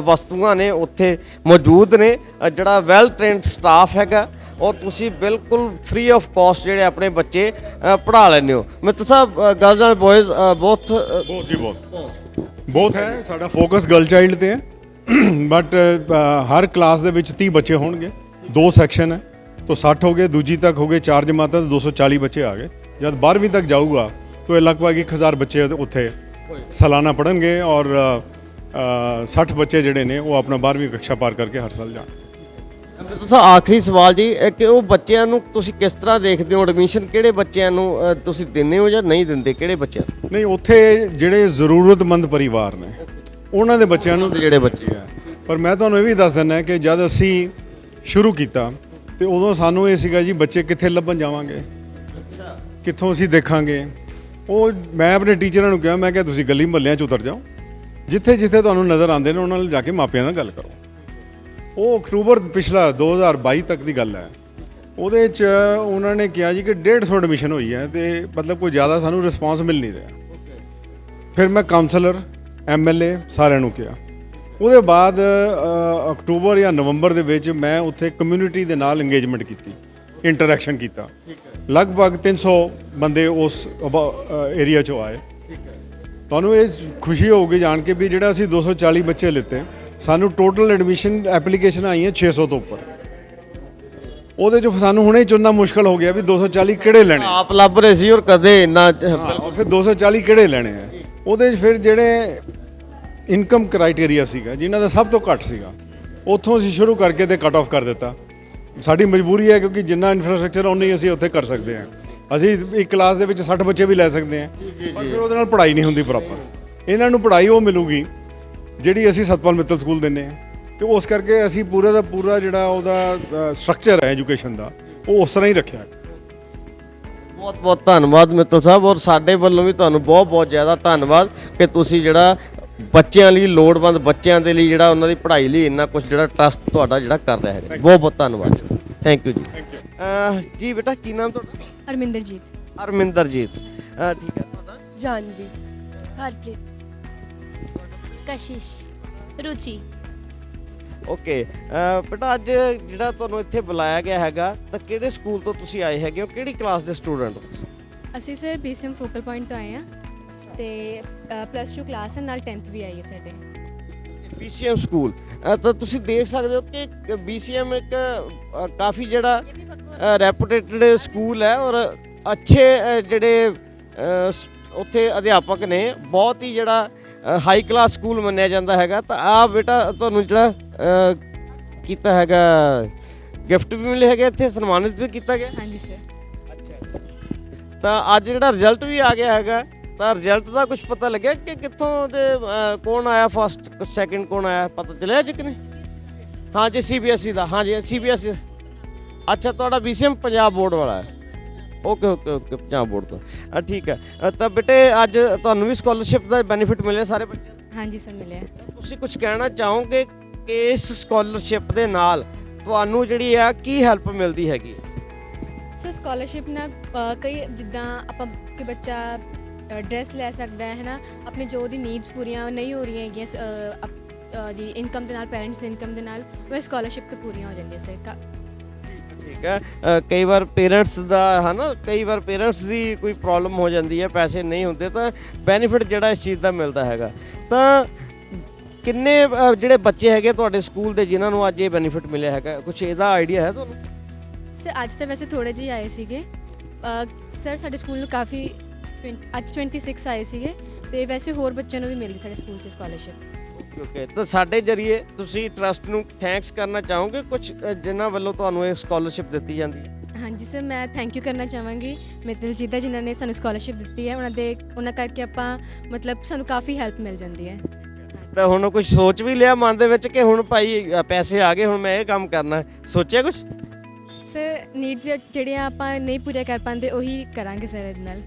ਵਸਤੂਆਂ ਨੇ ਉੱਥੇ ਮੌਜੂਦ ਨੇ, ਜਿਹੜਾ ਵੈਲ ਟ੍ਰੇਨਡ ਸਟਾਫ ਹੈਗਾ, ਔਰ ਤੁਸੀਂ ਬਿਲਕੁਲ ਫ੍ਰੀ ਆਫ ਕਾਸਟ ਜਿਹੜੇ ਆਪਣੇ ਬੱਚੇ ਪੜ੍ਹਾ ਲੈਂਦੇ ਹੋ। ਮਿੱਤਲ ਸਾਹਿਬ ਗਰਲਜ਼ ਐਂਡ ਬॉयਜ਼ ਬਹੁਤ ਜੀ ਬਹੁਤ ਹੈ। ਸਾਡਾ ਫੋਕਸ ਗਰਲ ਚਾਈਲਡ ਤੇ ਹੈ, ਬਟ ਹਰ ਕਲਾਸ ਦੇ ਵਿੱਚ 30 ਬੱਚੇ ਹੋਣਗੇ, 2 ਸੈਕਸ਼ਨ ਹੈ तो 60 हो गए, दूजी तक हो गए 4 जमात, तो 240 बच्चे आ गए। जब 12वीं तक जाऊगा तो लगभग 1000 बच्चे उत्थे सालाना पढ़नगे और 60 बच्चे ਜਿਹੜੇ ਨੇ ਉਹ ਆਪਣਾ 12ਵੀਂ ਕक्षा ਪਾਰ ਕਰਕੇ ਹਰ ਸਾਲ ਜਾਣ। ਤੁਸੀਂ ਆਖਰੀ ਸਵਾਲ ਜੀ ਕਿ ਉਹ ਬੱਚਿਆਂ ਨੂੰ ਤੁਸੀਂ ਕਿਸ ਤਰ੍ਹਾਂ ਦੇਖਦੇ ਹੋ, ਐਡਮਿਸ਼ਨ ਕਿਹੜੇ ਬੱਚਿਆਂ ਨੂੰ ਤੁਸੀਂ ਦਿੰਦੇ ਹੋ ਜਾਂ ਨਹੀਂ ਦਿੰਦੇ, ਕਿਹੜੇ ਬੱਚਿਆਂ ਨੂੰ? ਨਹੀਂ, ਉੱਥੇ ਜਿਹੜੇ ਜ਼ਰੂਰਤਮੰਦ ਪਰਿਵਾਰ ਨੇ ਉਹਨਾਂ ਦੇ ਬੱਚਿਆਂ ਨੂੰ ਜਿਹੜੇ ਬੱਚੇ ਆ। ਪਰ ਮੈਂ ਤੁਹਾਨੂੰ ਇਹ ਵੀ ਦੱਸ ਦਿੰਦਾ ਕਿ ਜਦ ਅਸੀਂ ਸ਼ੁਰੂ ਕੀਤਾ ਤੇ ਉਦੋਂ ਸਾਨੂੰ ਇਹ ਸੀਗਾ ਜੀ ਬੱਚੇ ਕਿੱਥੇ ਲੱਭਣ ਜਾਵਾਂਗੇ, ਕਿੱਥੋਂ ਅਸੀਂ ਦੇਖਾਂਗੇ। ਉਹ ਮੈਂ ਆਪਣੇ ਟੀਚਰਾਂ ਨੂੰ ਕਿਹਾ, ਮੈਂ ਕਿਹਾ ਤੁਸੀਂ ਗਲੀ ਮੁਹੱਲਿਆਂ 'ਚ ਉਤਰ ਜਾਓ, ਜਿੱਥੇ ਜਿੱਥੇ ਤੁਹਾਨੂੰ ਨਜ਼ਰ ਆਉਂਦੇ ਨੇ ਉਹਨਾਂ ਨਾਲ ਜਾ ਕੇ ਮਾਪਿਆਂ ਨਾਲ ਗੱਲ ਕਰੋ। ਉਹ ਅਕਤੂਬਰ ਪਿਛਲਾ 2022 ਤੱਕ ਦੀ ਗੱਲ ਹੈ। ਉਹਦੇ 'ਚ ਉਹਨਾਂ ਨੇ ਕਿਹਾ ਜੀ ਕਿ 150 ਐਡਮਿਸ਼ਨ ਹੋਈ ਹੈ ਤੇ ਮਤਲਬ ਕੋਈ ਜ਼ਿਆਦਾ ਸਾਨੂੰ ਰਿਸਪੌਂਸ ਮਿਲ ਨਹੀਂ ਰਿਹਾ। ਫਿਰ ਮੈਂ ਕਾਉਂਸਲਰ, MLA ਸਾਰਿਆਂ ਨੂੰ ਕਿਹਾ। ਉਹਦੇ ਬਾਅਦ ਅਕਤੂਬਰ ਜਾਂ ਨਵੰਬਰ ਦੇ ਵਿੱਚ ਮੈਂ ਉੱਥੇ ਕਮਿਊਨਿਟੀ ਦੇ ਨਾਲ ਇੰਗੇਜਮੈਂਟ ਕੀਤੀ, ਇੰਟਰੈਕਸ਼ਨ ਕੀਤਾ। ਲਗਭਗ 300 ਬੰਦੇ ਉਸ ਏਰੀਆ 'ਚੋਂ ਆਏ। ਤੁਹਾਨੂੰ ਇਹ ਖੁਸ਼ੀ ਹੋਊਗੀ ਜਾਣ ਕੇ ਵੀ ਜਿਹੜਾ ਅਸੀਂ 240 ਬੱਚੇ ਲਿੱਤੇ, ਸਾਨੂੰ ਟੋਟਲ ਐਡਮਿਸ਼ਨ ਐਪਲੀਕੇਸ਼ਨ ਆਈਆਂ 600 ਤੋਂ ਉੱਪਰ। ਉਹਦੇ 'ਚੋਂ ਸਾਨੂੰ ਹੁਣੇ ਚੁਣਨਾ ਮੁਸ਼ਕਲ ਹੋ ਗਿਆ ਵੀ 240 ਕਿਹੜੇ ਲੈਣੇ। ਆਪ ਲੱਭ ਰਹੇ ਸੀ ਔਰ ਕਦੇ ਇੰਨਾ ਫਿਰ 240 ਕਿਹੜੇ ਲੈਣੇ ਆ। ਉਹਦੇ 'ਚ ਫਿਰ ਜਿਹੜੇ ਇਨਕਮ ਕ੍ਰਾਈਟੇਰੀਆ ਸੀਗਾ ਜਿਨ੍ਹਾਂ ਦਾ ਸਭ ਤੋਂ ਘੱਟ ਸੀਗਾ, ਉੱਥੋਂ ਅਸੀਂ ਸ਼ੁਰੂ ਕਰਕੇ ਤੇ ਕੱਟ ਆਫ ਕਰ ਦਿੱਤਾ। ਸਾਡੀ ਮਜਬੂਰੀ ਹੈ ਕਿਉਂਕਿ ਜਿੰਨਾ ਇਨਫਰਾਸਟ੍ਰਕਚਰ ਉਨਾ ਹੀ ਅਸੀਂ ਉੱਥੇ ਕਰ ਸਕਦੇ ਹਾਂ। ਅਸੀਂ ਇੱਕ ਕਲਾਸ ਦੇ ਵਿੱਚ 60 ਬੱਚੇ ਵੀ ਲੈ ਸਕਦੇ ਹਾਂ, ਪਰ ਫਿਰ ਉਹਦੇ ਨਾਲ ਪੜ੍ਹਾਈ ਨਹੀਂ ਹੁੰਦੀ ਪ੍ਰੋਪਰ। ਇਹਨਾਂ ਨੂੰ ਪੜ੍ਹਾਈ ਉਹ ਮਿਲੂਗੀ ਜਿਹੜੀ ਅਸੀਂ ਸਤਪਾਲ ਮਿੱਤਲ ਸਕੂਲ ਦਿੰਦੇ ਹਾਂ, ਤੇ ਉਸ ਕਰਕੇ ਅਸੀਂ ਪੂਰਾ ਦਾ ਪੂਰਾ ਜਿਹੜਾ ਉਹਦਾ ਸਟਰਕਚਰ ਹੈ ਐਜੂਕੇਸ਼ਨ ਦਾ ਉਹ ਉਸ ਤਰ੍ਹਾਂ ਹੀ ਰੱਖਿਆ। ਬਹੁਤ ਬਹੁਤ ਧੰਨਵਾਦ ਮਿੱਤਲ ਸਾਹਿਬ, ਔਰ ਸਾਡੇ ਵੱਲੋਂ ਵੀ ਤੁਹਾਨੂੰ ਬਹੁਤ ਬਹੁਤ ਜ਼ਿਆਦਾ ਧੰਨਵਾਦ ਕਿ ਤੁਸੀਂ ਜਿਹੜਾ ਬੱਚਿਆਂ ਲਈ, ਲੋੜਵੰਦ ਬੱਚਿਆਂ ਦੇ ਲਈ ਜਿਹੜਾ ਉਹਨਾਂ ਦੀ ਪੜ੍ਹਾਈ ਲਈ ਇੰਨਾ ਕੁਝ ਜਿਹੜਾ ਟਰਸਟ ਤੁਹਾਡਾ ਜਿਹੜਾ ਕਰ ਰਿਹਾ ਹੈ। ਬਹੁਤ ਬਹੁਤ ਧੰਨਵਾਦ ਜੀ, ਥੈਂਕ ਯੂ ਜੀ। ਜੀ ਬੇਟਾ ਕੀ ਨਾਮ ਤੁਹਾਡਾ? ਹਰਮਿੰਦਰਜੀਤ। ਹਰਮਿੰਦਰਜੀਤ, ਠੀਕ ਹੈ। ਤੁਹਾਡਾ? जानवी, हरप्रीत, कशिश, रुचि। ਓਕੇ ਬੇਟਾ, ਅੱਜ ਜਿਹੜਾ ਤੁਹਾਨੂੰ ਇੱਥੇ ਬੁਲਾਇਆ ਗਿਆ ਹੈਗਾ ਤਾਂ ਕਿਹੜੇ ਸਕੂਲ ਤੋਂ ਤੁਸੀਂ ਆਏ ਹੈਗੇ ਹੋ, ਕਿਹੜੀ ਕਲਾਸ ਦੇ ਸਟੂਡੈਂਟ ਹੋ? ਅਸੀਂ ਸਰ BCM ਫੋਕਲ ਪੁਆਇੰਟ ਤੋਂ ਆਏ ਹਾਂ ਤੇ +2 ਕਲਾਸ ਹੈ, ਨਾਲ 10th ਵੀ ਆਈ ਹੈ ਸਾਡੇ। BCM ਸਕੂਲ, ਤਾਂ ਤੁਸੀਂ ਦੇਖ ਸਕਦੇ ਹੋ ਕਿ BCM ਇੱਕ ਕਾਫੀ ਜਿਹੜਾ ਰੈਪੂਟੇਟਡ ਸਕੂਲ ਹੈ ਔਰ ਅੱਛੇ ਜਿਹੜੇ ਉੱਥੇ ਅਧਿਆਪਕ ਨੇ, ਬਹੁਤ ਹੀ ਜਿਹੜਾ ਹਾਈ ਕਲਾਸ ਸਕੂਲ ਮੰਨਿਆ ਜਾਂਦਾ ਹੈਗਾ। ਤਾਂ ਆ ਬੇਟਾ ਤੁਹਾਨੂੰ ਜਿਹੜਾ ਕੀਤਾ ਹੈਗਾ ਗਿਫਟ ਵੀ ਮਿਲੇ ਹੈਗੇ, ਇੱਥੇ ਸਨਮਾਨਿਤ ਵੀ ਕੀਤਾ ਗਿਆ। ਹਾਂਜੀ ਸਰ। ਅੱਛਾ, ਤਾਂ ਅੱਜ ਜਿਹੜਾ ਰਿਜ਼ਲਟ ਵੀ ਆ ਗਿਆ ਹੈਗਾ, ਤਾਂ ਰਿਜ਼ਲਟ ਦਾ ਕੁਝ ਪਤਾ ਲੱਗਿਆ ਕਿ ਕਿੱਥੋਂ ਦੇ ਕੌਣ ਆਇਆ ਫਸਟ ਸੈਕਿੰਡ ਕੌਣ ਆਇਆ, ਪਤਾ ਚੱਲਿਆ ਅੱਜ ਕਿ ਨਹੀਂ? ਹਾਂ ਜੀ CBSE ਦਾ, ਹਾਂ ਜੀ CBSE। ਅੱਛਾ, ਤੁਹਾਡਾ BCM ਪੰਜਾਬ ਬੋਰਡ ਵਾਲਾ ਹੈ। Okay okay okay, Punjab board ਤੋਂ। ਠੀਕ ਹੈ। ਤਾਂ ਬੇਟੇ ਅੱਜ ਤੁਹਾਨੂੰ ਵੀ ਸਕਾਲਰਸ਼ਿਪ ਦਾ ਬੈਨੀਫਿਟ ਮਿਲਿਆ ਸਾਰੇ ਬੱਚਿਆਂ ਨੂੰ? ਹਾਂਜੀ ਸਰ ਮਿਲਿਆ। ਤੁਸੀਂ ਕੁਝ ਕਹਿਣਾ ਚਾਹੋਗੇ ਕਿ ਇਸ ਸਕਾਲਰਸ਼ਿਪ ਦੇ ਨਾਲ ਤੁਹਾਨੂੰ ਜਿਹੜੀ ਆ ਕੀ ਹੈਲਪ ਮਿਲਦੀ ਹੈਗੀ? ਸਰ ਸਕਾਲਰਸ਼ਿਪ ਨਾਲ ਕਈ ਜਿੱਦਾਂ ਆਪਾਂ ਕੋਈ ਬੱਚਾ ਡਰੈਸ ਲੈ ਸਕਦਾ ਹੈ ਨਾ, ਆਪਣੀ ਜੋ ਉਹਦੀ ਨੀਡਸ ਪੂਰੀਆਂ ਨਹੀਂ ਹੋ ਰਹੀਆਂ ਹੈਗੀਆਂ ਦੀ ਇਨਕਮ ਦੇ ਨਾਲ, ਪੈਰੈਂਟਸ ਦੀ ਇਨਕਮ ਦੇ ਨਾਲ, ਉਹ ਸਕਾਲਰਸ਼ਿਪ ਤੋਂ ਪੂਰੀਆਂ ਹੋ ਜਾਂਦੀਆਂ ਸਰ। ਠੀਕ ਹੈ। ਕਈ ਵਾਰ ਪੇਰੈਂਟਸ ਦਾ ਹੈ ਨਾ, ਕਈ ਵਾਰ ਪੇਰੈਂਟਸ ਦੀ ਕੋਈ ਪ੍ਰੋਬਲਮ ਹੋ ਜਾਂਦੀ ਹੈ, ਪੈਸੇ ਨਹੀਂ ਹੁੰਦੇ, ਤਾਂ ਬੈਨੀਫਿਟ ਜਿਹੜਾ ਇਸ ਚੀਜ਼ ਦਾ ਮਿਲਦਾ ਹੈਗਾ। ਤਾਂ ਕਿੰਨੇ ਜਿਹੜੇ ਬੱਚੇ ਹੈਗੇ ਤੁਹਾਡੇ ਸਕੂਲ ਦੇ ਜਿਨ੍ਹਾਂ ਨੂੰ ਅੱਜ ਇਹ ਬੈਨੀਫਿਟ ਮਿਲਿਆ ਹੈਗਾ, ਕੁਝ ਇਹਦਾ ਆਈਡੀਆ ਹੈ ਤੁਹਾਨੂੰ? ਸਰ ਅੱਜ ਤਾਂ ਵੈਸੇ ਥੋੜੇ ਜਿਹੇ ਆਏ ਸੀਗੇ ਸਰ, ਸਾਡੇ ਸਕੂਲ ਨੂੰ ਕਾਫੀ ਅੱਜ 26 ਆਏ ਸੀਗੇ, ਤੇ ਵੈਸੇ ਹੋਰ ਬੱਚਿਆਂ ਨੂੰ ਵੀ ਮਿਲ ਗਈ ਸਾਡੇ ਸਕੂਲ 'ਚ ਸਕਾਲਰਸ਼ਿਪ। ਓਕੇ ਓਕੇ, ਤਾਂ ਸਾਡੇ ਜਰੀਏ ਤੁਸੀਂ ਟਰਸਟ ਨੂੰ ਥੈਂਕਸ ਕਰਨਾ ਚਾਹੋਗੇ ਕੁਝ ਜਿਨ੍ਹਾਂ ਵੱਲੋਂ ਤੁਹਾਨੂੰ ਇਹ ਸਕਾਲਰਸ਼ਿਪ ਦਿੱਤੀ ਜਾਂਦੀ ਹੈ? ਹਾਂਜੀ ਸਰ, ਮੈਂ ਥੈਂਕ ਯੂ ਕਰਨਾ ਚਾਹਾਂਗੀ ਮਿੱਤਲ ਜੀ ਦਾ, ਜਿਨ੍ਹਾਂ ਨੇ ਸਾਨੂੰ ਸਕਾਲਰਸ਼ਿਪ ਦਿੱਤੀ ਹੈ। ਉਹਨਾਂ ਕਰਕੇ ਆਪਾਂ ਮਤਲਬ ਸਾਨੂੰ ਕਾਫੀ ਹੈਲਪ ਮਿਲ ਜਾਂਦੀ ਹੈ। ਤਾਂ ਹੁਣ ਕੁਝ ਸੋਚ ਵੀ ਲਿਆ ਮਨ ਦੇ ਵਿੱਚ ਕਿ ਹੁਣ ਭਾਈ ਪੈਸੇ ਆ ਗਏ, ਹੁਣ ਮੈਂ ਇਹ ਕੰਮ ਕਰਨਾ, ਸੋਚਿਆ ਕੁਝ? ਸਰ ਨੀਡਸ ਜਿਹੜੀਆਂ ਆਪਾਂ ਨਹੀਂ ਪੂਰੀਆਂ ਕਰ ਪਾਉਂਦੇ ਉਹੀ ਕਰਾਂਗੇ ਸਰ ਇਹਦੇ ਨਾਲ।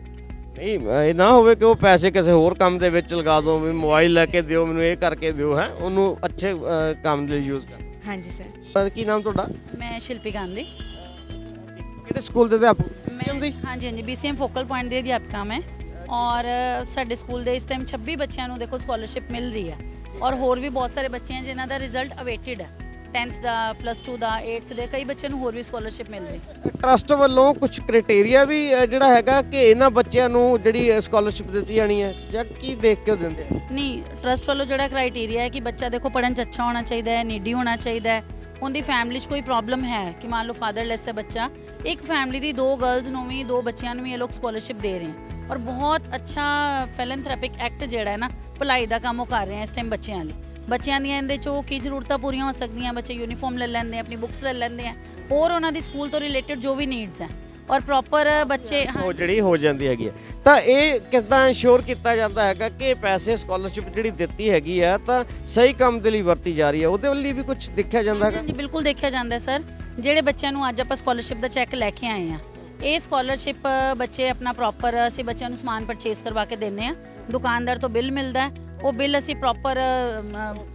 ਨਹੀਂ, ਇਹ ਨਾ ਹੋਵੇ ਕਿ ਉਹ ਪੈਸੇ ਕਿਸੇ ਹੋਰ ਕੰਮ ਦੇ ਵਿੱਚ ਲਗਾ ਦਿਓ, ਵੀ ਮੋਬਾਈਲ ਲੈ ਕੇ ਦਿਓ ਮੈਨੂੰ, ਇਹ ਕਰਕੇ ਦਿਓ, ਹੈ ਉਹਨੂੰ ਅੱਛੇ ਕੰਮ ਲਈ ਯੂਜ਼ ਕਰ। ਹਾਂਜੀ ਸਰ। ਕੀ ਨਾਮ ਤੁਹਾਡਾ? ਮੈਂ ਸ਼ਿਲਪੀ ਗਾਂਧੀ। ਕਿਹੜੇ ਸਕੂਲ ਦੇ ਅਧਿਆਪਕ? ਮੈਂ ਹਾਂਜੀ BCM ਫੋਕਲ ਪੁਆਇੰਟ ਦੇ ਅਧਿਆਪਕਾ ਮੈਂ, ਔਰ ਸਾਡੇ ਸਕੂਲ ਦੇ ਇਸ ਟਾਈਮ 26 ਬੱਚਿਆਂ ਨੂੰ ਦੇਖੋ ਸਕਾਲਰਸ਼ਿਪ ਮਿਲ ਰਹੀ ਹੈ, ਔਰ ਹੋਰ ਵੀ ਬਹੁਤ ਸਾਰੇ ਬੱਚੇ ਹਨ ਜਿਨ੍ਹਾਂ ਦਾ ਰਿਜ਼ਲਟ ਅਵੇਟਡ ਹੈ, 10th ਦਾ, +2 ਦਾ, 8th ਦੇ, ਕਈ ਬੱਚਿਆਂ ਨੂੰ ਹੋਰ ਵੀ ਸਕਾਲਰਸ਼ਿਪ ਮਿਲ ਰਹੀ। ਟਰਸਟ ਵੱਲੋਂ ਕੁਝ ਕ੍ਰਾਈਟੇਰੀਆ ਵੀ ਜਿਹੜਾ ਹੈਗਾ ਕਿ ਇਹਨਾਂ ਬੱਚਿਆਂ ਨੂੰ ਜਿਹੜੀ ਸਕਾਲਰਸ਼ਿਪ ਦਿੱਤੀ ਜਾਣੀ ਹੈ, ਜਾਂ ਕੀ ਦੇਖ ਕੇ ਦਿੰਦੇ ਆ? ਨਹੀਂ, ਟਰਸਟ ਵੱਲੋਂ ਜਿਹੜਾ ਕ੍ਰਾਈਟੇਰੀਆ ਹੈ ਕਿ ਬੱਚਾ ਦੇਖੋ ਪੜ੍ਹਨ 'ਚ ਅੱਛਾ ਹੋਣਾ ਚਾਹੀਦਾ ਹੈ, ਨੀਡੀ ਹੋਣਾ ਚਾਹੀਦਾ ਹੈ, ਉਹਦੀ ਫੈਮਿਲੀ 'ਚ ਕੋਈ ਪ੍ਰੋਬਲਮ ਹੈ ਕਿ ਮੰਨ ਲਓ ਫਾਦਰਲੈਸ ਹੈ ਬੱਚਾ, ਇੱਕ ਫੈਮਿਲੀ ਦੀ 2 ਗਰਲਸ ਨੂੰ ਵੀ 2 ਬੱਚਿਆਂ ਨੂੰ ਵੀ ਇਹ ਲੋਕ ਸਕਾਲਰਸ਼ਿਪ ਦੇ ਰਹੇ ਹਨ, ਔਰ ਬਹੁਤ ਅੱਛਾ ਫਿਲੈਂਥਰੈਪਿਕ ਐਕਟ ਜਿਹੜਾ ਹੈ ਨਾ, ਭਲਾਈ ਦਾ ਕੰਮ ਉਹ ਕਰ ਰਹੇ ਆ ਇਸ ਟਾਈਮ ਬੱਚਿਆਂ ਲਈ। ਬੱਚਿਆਂ ਦੀਆਂ ਇਹਦੇ 'ਚੋਂ ਕੀ ਜ਼ਰੂਰਤਾਂ ਪੂਰੀਆਂ ਹੋ ਸਕਦੀਆਂ, ਬੱਚੇ ਯੂਨੀਫਾਰਮ ਲੈ ਲੈਂਦੇ ਆ, ਆਪਣੀ ਬੁੱਕਸ ਲੈ ਲੈਂਦੇ ਆ, ਹੋਰ ਉਹਨਾਂ ਦੀ ਸਕੂਲ ਤੋਂ ਰਿਲੇਟਡ ਜੋ ਵੀ ਨੀਡਸ ਹੈ, ਔਰ ਪ੍ਰੋਪਰ ਬੱਚੇ ਉਹ ਜਿਹੜੀ ਹੋ ਜਾਂਦੀ ਹੈਗੀ ਹੈ। ਤਾਂ ਇਹ ਕਿੱਦਾਂ ਇੰਸ਼ੋਰ ਕੀਤਾ ਜਾਂਦਾ ਹੈਗਾ ਕਿ ਪੈਸੇ ਸਕਾਲਰਸ਼ਿਪ ਜਿਹੜੀ ਦਿੱਤੀ ਹੈਗੀ ਆ ਤਾਂ ਸਹੀ ਕੰਮ ਦੇ ਲਈ ਵਰਤੀ ਜਾ ਰਹੀ ਹੈ, ਉਹਦੇ ਲਈ ਵੀ ਕੁਝ ਦੇਖਿਆ ਜਾਂਦਾ ਹੈਗਾ? ਹਾਂਜੀ ਬਿਲਕੁਲ ਦੇਖਿਆ ਜਾਂਦਾ ਸਰ। ਜਿਹੜੇ ਬੱਚਿਆਂ ਨੂੰ ਅੱਜ ਆਪਾਂ ਸਕਾਲਰਸ਼ਿਪ ਦਾ ਚੈੱਕ ਲੈ ਕੇ ਆਏ ਆ, ਇਹ ਸਕਾਲਰਸ਼ਿਪ ਬੱਚੇ ਆਪਣਾ ਪ੍ਰੋਪਰ, ਅਸੀਂ ਬੱਚਿਆਂ ਨੂੰ ਸਮਾਨ ਪਰਚੇਸ ਕਰਵਾ ਕੇ ਦਿੰਦੇ ਆ, ਦੁਕਾਨਦਾਰ ਤੋਂ ਬਿੱਲ ਮਿਲਦਾ, ਉਹ ਬਿੱਲ ਅਸੀਂ ਪ੍ਰੋਪਰ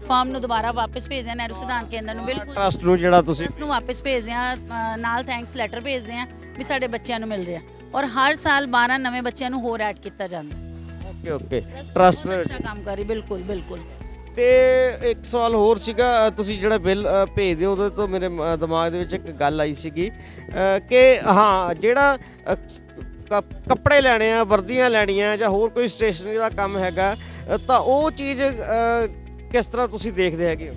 ਫਾਰਮ ਨੂੰ ਦੁਬਾਰਾ ਵਾਪਸ ਭੇਜਦੇ ਆ ਨਹਿਰੂ ਸਿਧਾਂਤ ਕੇਂਦਰ ਨੂੰ, ਬਿਲਕੁਲ ਟਰਸਟ ਨੂੰ ਜਿਹੜਾ ਤੁਸੀਂ ਨੂੰ ਵਾਪਸ ਭੇਜਦੇ ਆ, ਨਾਲ ਥੈਂਕਸ ਲੈਟਰ ਭੇਜਦੇ ਆ ਵੀ ਸਾਡੇ ਬੱਚਿਆਂ ਨੂੰ ਮਿਲ ਰਿਹਾ, ਔਰ ਹਰ ਸਾਲ 12 ਨਵੇਂ ਬੱਚਿਆਂ ਨੂੰ ਹੋਰ ਐਡ ਕੀਤਾ ਜਾਂਦਾ। ਓਕੇ ਓਕੇ, ਟਰਸਟ ਅੱਛਾ ਕੰਮ ਕਰੀ, ਬਿਲਕੁਲ ਬਿਲਕੁਲ। ਤੇ ਇੱਕ ਸਵਾਲ ਹੋਰ ਸੀਗਾ, ਤੁਸੀਂ ਜਿਹੜਾ ਬਿੱਲ ਭੇਜਦੇ ਹੋ ਉਹਦੇ ਤੋਂ ਮੇਰੇ ਦਿਮਾਗ ਦੇ ਵਿੱਚ ਇੱਕ ਗੱਲ ਆਈ ਸੀਗੀ ਕਿ ਹਾਂ ਜਿਹੜਾ ਕੱਪੜੇ ਲੈਣੇ ਆ, ਵਰਦੀਆਂ ਲੈਣੀਆਂ, ਜਾਂ ਹੋਰ ਕੋਈ ਸਟੇਸ਼ਨਰੀ ਦਾ ਕੰਮ ਹੈਗਾ, ਤਾਂ ਉਹ ਚੀਜ਼ ਕਿਸ ਤਰ੍ਹਾਂ ਤੁਸੀਂ ਦੇਖਦੇ ਹੈਗੇ ਹੋ?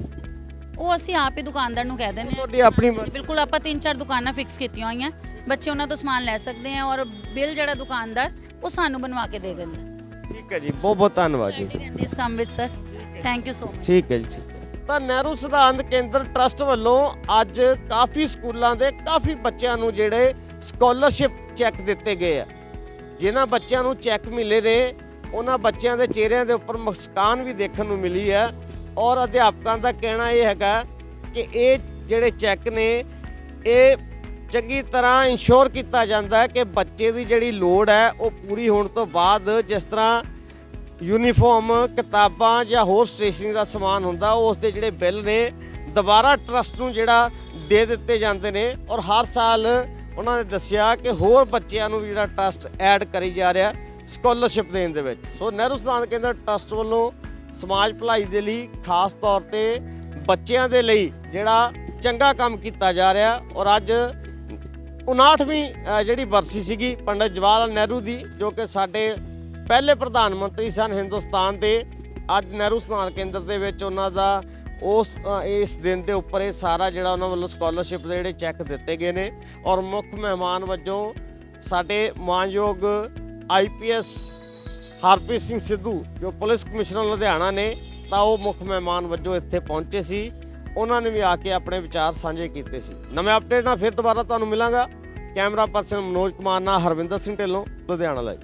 ਉਹ ਅਸੀਂ ਆਪ ਹੀ ਦੁਕਾਨਦਾਰ ਨੂੰ ਕਹਿ ਦਿੰਦੇ ਹਾਂ, ਤੁਹਾਡੀ ਆਪਣੀ ਬਿਲਕੁਲ ਆਪਾਂ 3-4 ਦੁਕਾਨਾਂ ਫਿਕਸ ਕੀਤੀਆਂ ਹੋਈਆਂ, ਬੱਚੇ ਉਹਨਾਂ ਤੋਂ ਸਮਾਨ ਲੈ ਸਕਦੇ ਆ, ਔਰ ਬਿੱਲ ਜਿਹੜਾ ਦੁਕਾਨਦਾਰ ਉਹ ਸਾਨੂੰ ਬਣਵਾ ਕੇ ਦੇ ਦਿੰਦਾ। ਠੀਕ ਹੈ ਜੀ, ਬਹੁਤ ਬਹੁਤ ਧੰਨਵਾਦ ਜੀ। ਰਹਿੰਦੀ ਇਸ ਕੰਮ ਵਿੱਚ sir, thank you so much. ਠੀਕ ਹੈ ਜੀ, ਠੀਕ ਹੈ। ਤਾਂ ਨਹਿਰੂ ਸਿਧਾਂਤ ਕੇਂਦਰ ਟਰਸਟ ਵੱਲੋਂ ਅੱਜ ਕਾਫੀ ਸਕੂਲਾਂ ਦੇ ਕਾਫੀ ਬੱਚਿਆਂ ਨੂੰ ਜਿਹੜੇ ਸਕਾਲਰਸ਼ਿਪ ਚੈੱਕ ਦਿੱਤੇ ਗਏ ਆ। ਜਿਨ੍ਹਾਂ ਬੱਚਿਆਂ ਨੂੰ ਚੈੱਕ ਮਿਲੇ ਨੇ ਉਹਨਾਂ ਬੱਚਿਆਂ ਦੇ ਚਿਹਰਿਆਂ ਦੇ ਉੱਪਰ ਮੁਸਕਾਨ ਵੀ ਦੇਖਣ ਨੂੰ ਮਿਲੀ ਹੈ, ਔਰ ਅਧਿਆਪਕਾਂ ਦਾ ਕਹਿਣਾ ਇਹ ਹੈਗਾ ਕਿ ਇਹ ਜਿਹੜੇ ਚੈੱਕ ਨੇ ਇਹ ਚੰਗੀ ਤਰ੍ਹਾਂ ਇੰਸ਼ੋਰ ਕੀਤਾ ਜਾਂਦਾ ਹੈ ਕਿ ਬੱਚੇ ਦੀ ਜਿਹੜੀ ਲੋੜ ਹੈ ਉਹ ਪੂਰੀ ਹੋਣ ਤੋਂ ਬਾਅਦ, ਜਿਸ ਤਰ੍ਹਾਂ ਯੂਨੀਫਾਰਮ, ਕਿਤਾਬਾਂ ਜਾਂ ਹੋਰ ਸਟੇਸ਼ਨਰੀ ਦਾ ਸਮਾਨ ਹੁੰਦਾ, ਉਸ ਦੇ ਜਿਹੜੇ ਬਿੱਲ ਨੇ ਦੁਬਾਰਾ ਟਰਸਟ ਨੂੰ ਜਿਹੜਾ ਦੇ ਦਿੱਤੇ ਜਾਂਦੇ ਨੇ, ਔਰ ਹਰ ਸਾਲ ਉਹਨਾਂ ਨੇ ਦੱਸਿਆ ਕਿ ਹੋਰ ਬੱਚਿਆਂ ਨੂੰ ਵੀ ਜਿਹੜਾ ਟਰਸਟ ਐਡ ਕਰੀ ਜਾ ਰਿਹਾ ਸਕਾਲਰਸ਼ਿਪ ਦੇਣ ਦੇ ਵਿੱਚ। ਸੋ ਨਹਿਰੂ ਸਿਧਾਂਤ ਕੇਂਦਰ ਟਰਸਟ ਵੱਲੋਂ ਸਮਾਜ ਭਲਾਈ ਦੇ ਲਈ ਖਾਸ ਤੌਰ ਤੇ ਬੱਚਿਆਂ ਦੇ ਲਈ ਜਿਹੜਾ ਚੰਗਾ ਕੰਮ ਕੀਤਾ ਜਾ ਰਿਹਾ, ਔਰ ਅੱਜ 59ਵੀਂ ਜਿਹੜੀ ਬਰਸੀ ਸੀਗੀ ਪੰਡਿਤ ਜਵਾਹਰ ਲਾਲ ਨਹਿਰੂ ਦੀ, ਜੋ ਕਿ ਸਾਡੇ ਪਹਿਲੇ ਪ੍ਰਧਾਨ ਮੰਤਰੀ ਸਨ ਹਿੰਦੁਸਤਾਨ ਦੇ, ਅੱਜ ਨਹਿਰੂ ਸਿਧਾਂਤ ਕੇਂਦਰ ਦੇ ਵਿੱਚ ਉਹਨਾਂ ਦਾ ਇਸ ਦਿਨ ਦੇ ਉੱਪਰ ਇਹ ਸਾਰਾ ਜਿਹੜਾ ਉਹਨਾਂ ਵੱਲੋਂ ਸਕਾਲਰਸ਼ਿਪ ਦੇ ਜਿਹੜੇ ਚੈੱਕ ਦਿੱਤੇ ਗਏ ਨੇ, ਔਰ ਮੁੱਖ ਮਹਿਮਾਨ ਵਜੋਂ ਸਾਡੇ ਮਾਨਯੋਗ IPS ਹਰਪ੍ਰੀਤ ਸਿੰਘ ਸਿੱਧੂ ਜੋ ਪੁਲਿਸ ਕਮਿਸ਼ਨਰ ਲੁਧਿਆਣਾ ਨੇ ਤਾਂ ਉਹ ਮੁੱਖ ਮਹਿਮਾਨ ਵਜੋਂ ਇੱਥੇ ਪਹੁੰਚੇ ਸੀ। ਉਹਨਾਂ ਨੇ ਵੀ ਆ ਕੇ ਆਪਣੇ ਵਿਚਾਰ ਸਾਂਝੇ ਕੀਤੇ ਸੀ। ਨਵੇਂ ਅਪਡੇਟ ਨਾਲ ਫਿਰ ਦੁਬਾਰਾ ਤੁਹਾਨੂੰ ਮਿਲਾਂਗਾ। ਕੈਮਰਾ ਪਰਸਨ ਮਨੋਜ ਕੁਮਾਰ ਨਾਲ ਹਰਵਿੰਦਰ ਸਿੰਘ ਢਿੱਲੋਂ, ਲੁਧਿਆਣਾ ਲਾਈਵ।